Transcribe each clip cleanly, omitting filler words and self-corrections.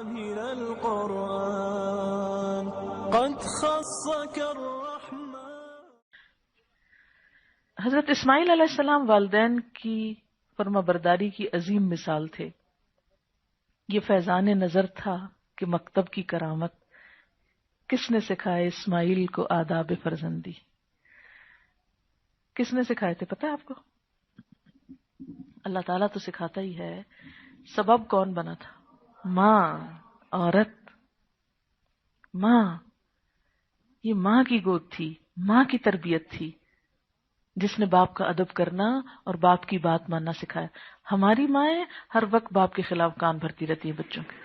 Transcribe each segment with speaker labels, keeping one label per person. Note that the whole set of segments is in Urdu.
Speaker 1: من القرآن قد خصك الرحمن.
Speaker 2: حضرت اسماعیل علیہ السلام والدین کی فرما برداری کی عظیم مثال تھے. یہ فیضان نظر تھا کہ مکتب کی کرامت. کس نے سکھائے اسماعیل کو آداب فرزندی؟ کس نے سکھائے تھے پتہ ہے آپ کو؟ اللہ تعالیٰ تو سکھاتا ہی ہے. سبب کون بنا تھا؟ ماں، عورت، ماں. یہ ماں کی گود تھی، ماں کی تربیت تھی جس نے باپ کا ادب کرنا اور باپ کی بات ماننا سکھایا. ہماری مائیں ہر وقت باپ کے خلاف کان بھرتی رہتی ہیں بچوں کے.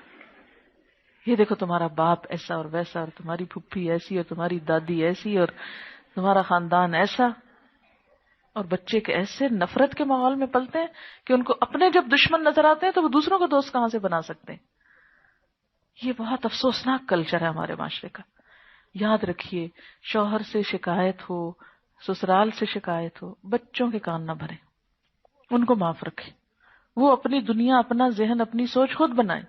Speaker 2: یہ دیکھو تمہارا باپ ایسا اور ویسا، اور تمہاری پھپھی ایسی، اور تمہاری دادی ایسی، اور تمہارا خاندان ایسا. اور بچے کے ایسے نفرت کے ماحول میں پلتے ہیں کہ ان کو اپنے جب دشمن نظر آتے ہیں تو وہ دوسروں کو دوست کہاں سے بنا سکتے ہیں. یہ بہت افسوسناک کلچر ہے ہمارے معاشرے کا. یاد رکھیے، شوہر سے شکایت ہو، سسرال سے شکایت ہو، بچوں کے کان نہ بھریں، ان کو معاف رکھیں. وہ اپنی دنیا، اپنا ذہن، اپنی سوچ خود بنائیں.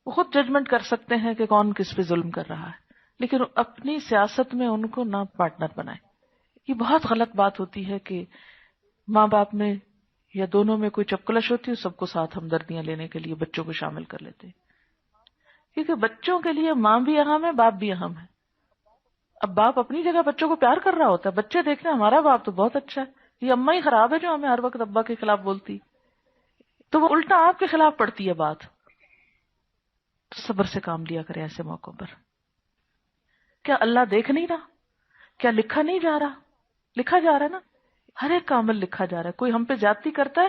Speaker 2: وہ خود ججمنٹ کر سکتے ہیں کہ کون کس پہ ظلم کر رہا ہے، لیکن اپنی سیاست میں ان کو نہ پارٹنر بنائیں. یہ بہت غلط بات ہوتی ہے کہ ماں باپ میں یا دونوں میں کوئی چپکلش ہوتی ہے، سب کو ساتھ ہمدردیاں لینے کے لیے بچوں کو شامل کر لیتے ہیں. کیونکہ بچوں کے لیے ماں بھی اہم ہے، باپ بھی اہم ہے. اب باپ اپنی جگہ بچوں کو پیار کر رہا ہوتا ہے، بچے دیکھتے ہیں ہمارا باپ تو بہت اچھا ہے، یہ اماں ہی خراب ہے جو ہمیں ہر وقت ابا کے خلاف بولتی، تو وہ الٹا آپ کے خلاف پڑتی ہے بات. صبر سے کام لیا کرے ایسے موقعوں پر. کیا اللہ دیکھ نہیں رہا؟ کیا لکھا نہیں جا رہا؟ لکھا جا رہا ہے نا، ہر ایک کا عمل لکھا جا رہا ہے. کوئی ہم پہ زیادتی کرتا ہے